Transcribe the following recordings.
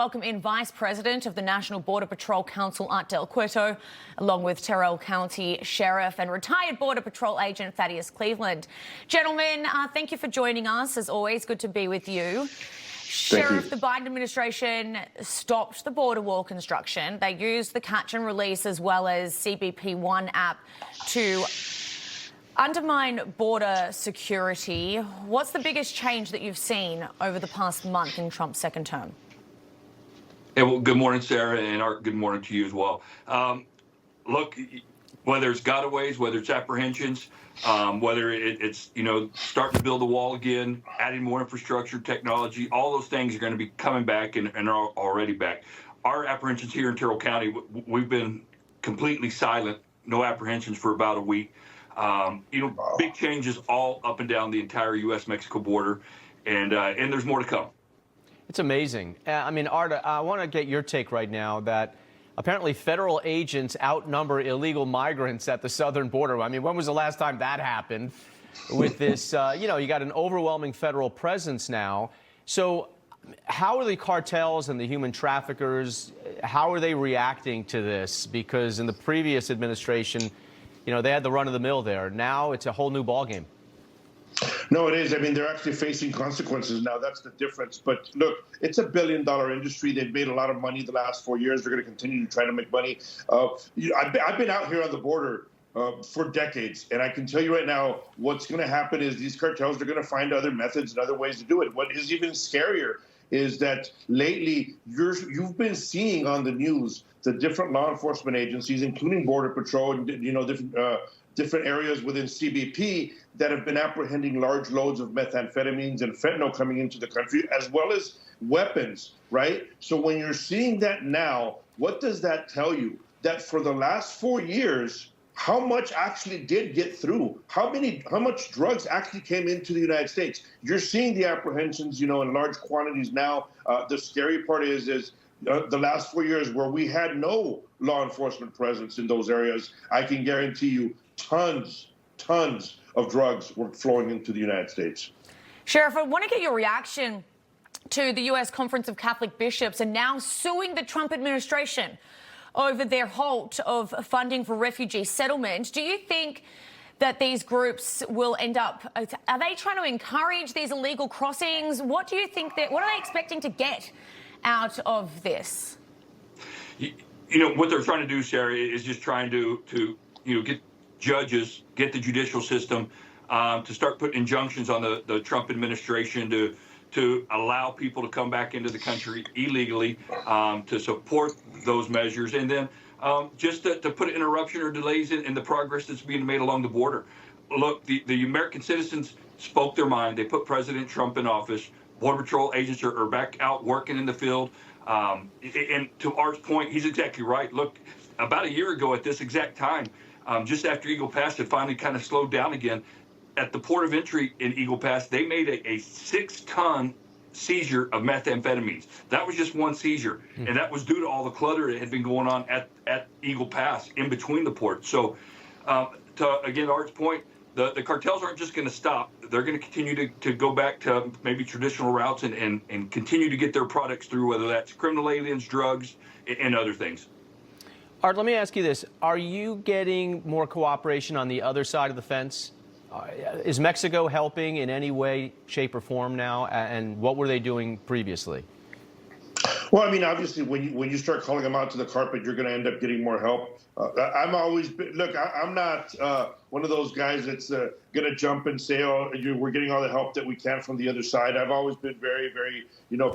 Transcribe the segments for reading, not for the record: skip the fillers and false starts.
Welcome in Vice President of the National Border Patrol Council, Art Del Cueto, along with Terrell County Sheriff and retired Border Patrol Agent Thaddeus Cleveland. Gentlemen, thank you for joining us. As always, good to be with you. Sheriff, the Biden administration stopped the border wall construction. They used the catch and release as well as CBP One app to undermine border security. What's the biggest change that you've seen over the past month in Trump's second term? Yeah, well, good morning, Sarah, and Art, good morning to you as well. Look, whether it's gotaways, whether it's apprehensions, whether it's, starting to build the wall again, adding more infrastructure, technology, all those things are going to be coming back and are already back. Our apprehensions here in Terrell County, we've been completely silent, no apprehensions for about a week. Big changes all up and down the entire U.S.-Mexico border, and there's more to come. It's amazing. I mean, Art, I want to get your take right now that apparently federal agents outnumber illegal migrants at the southern border. I mean, when was the last time that happened with this? You got an overwhelming federal presence now. So how are the cartels and the human traffickers, how are they reacting to this? Because in the previous administration, they had the run of the mill there. Now it's a whole new ballgame. No, it is. I mean, they're actually facing consequences now. That's the difference. But look, it's a billion-dollar industry. They've made a lot of money the last 4 years. They're going to continue to try to make money. I've been out here on the border for decades, and I can tell you right now, what's going to happen is these cartels are going to find other methods and other ways to do it. What is even scarier is that lately you've been seeing on the news the different law enforcement agencies, including Border Patrol and different areas within CBP that have been apprehending large loads of methamphetamines and fentanyl coming into the country, as well as weapons, right? So when you're seeing that now, what does that tell you? That for the last 4 years, how much actually did get through? How much drugs actually came into the United States? You're seeing the apprehensions, in large quantities now. The scary part is the last 4 years where we had no law enforcement presence in those areas, I can guarantee you tons of drugs were flowing into the United States. Sheriff, I want to get your reaction to the U.S. Conference of Catholic Bishops and now suing the Trump administration over their halt of funding for refugee settlement. Do you think that these groups will end up, are they trying to encourage these illegal crossings? What do you think what are they expecting to get out of this? What they're trying to do, Sarah, is just trying to get judges, get the judicial system to start putting injunctions on the Trump administration to allow people to come back into the country illegally, to support those measures, and then just to put an interruption or delays in the progress that's being made along the border. Look, the American citizens spoke their mind. They put President Trump in office. Border Patrol agents are back out working in the field. And to Art's point, he's exactly right. Look, about a year ago at this exact time, just after Eagle Pass had finally kind of slowed down again, at the port of entry in Eagle Pass, they made a 6-ton seizure of methamphetamines. That was just one seizure, and that was due to all the clutter that had been going on at Eagle Pass in between the ports. So, again, Art's point, the cartels aren't just going to stop. They're going to continue to go back to maybe traditional routes and continue to get their products through, whether that's criminal aliens, drugs, and other things. Art, let me ask you this. Are you getting more cooperation on the other side of the fence? Is Mexico helping in any way, shape, or form now? And what were they doing previously? Well, I mean, obviously, when you start calling them out to the carpet, you're going to end up getting more help. I'm not one of those guys that's going to jump and say, "Oh, we're getting all the help that we can from the other side." I've always been very, very,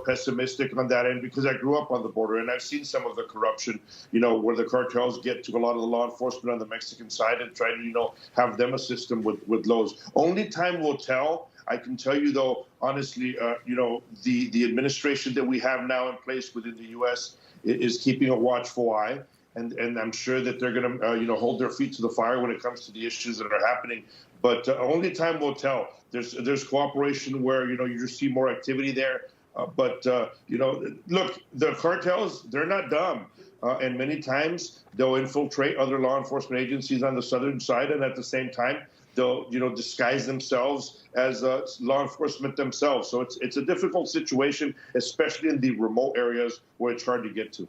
pessimistic on that end because I grew up on the border and I've seen some of the corruption, where the cartels get to a lot of the law enforcement on the Mexican side and try to, have them assist them with loads. Only time will tell. I can tell you, though, honestly, the administration that we have now in place within the U.S. is keeping a watchful eye. And I'm sure that they're going to, hold their feet to the fire when it comes to the issues that are happening. But only time will tell. There's cooperation where, you just see more activity there. But look, the cartels, they're not dumb. And many times they'll infiltrate other law enforcement agencies on the southern side. And at the same time, they'll disguise themselves as law enforcement themselves. So it's a difficult situation, especially in the remote areas where it's hard to get to.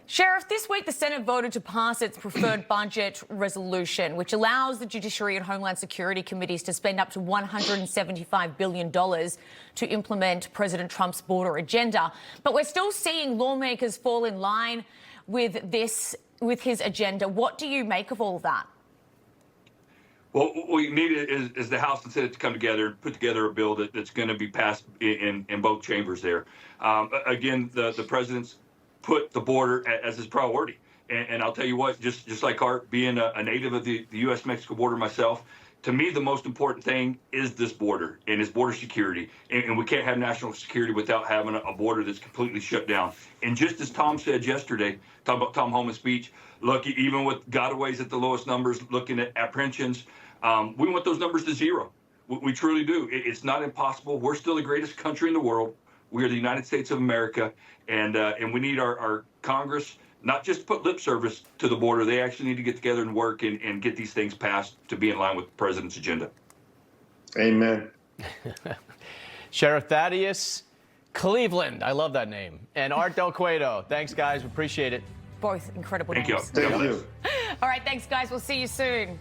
Sheriff, this week the Senate voted to pass its preferred budget resolution, which allows the Judiciary and Homeland Security committees to spend up to $175 billion to implement President Trump's border agenda. But we're still seeing lawmakers fall in line with his agenda. What do you make of all of that? Well, what we need is the House and Senate to come together and put together a bill that's going to be passed in both chambers there. Again, the president's put the border as his priority. And I'll tell you what, just like Art, being a native of the U.S.-Mexico border myself, to me, the most important thing is this border and its border security. And we can't have national security without having a border that's completely shut down. And just as Tom said yesterday, talking about Tom Homan's speech, look, even with gotaways at the lowest numbers, looking at apprehensions, we want those numbers to zero. We truly do. It's not impossible. We're still the greatest country in the world. We are the United States of America, and we need our Congress not just put lip service to the border. They actually need to get together and work and get these things passed to be in line with the president's agenda. Amen. Sheriff Thaddeus Cleveland, I love that name, and Art Del Cueto. Thanks, guys. Appreciate it. Both incredible names. Thank you. Thank you. All right, thanks, guys. We'll see you soon.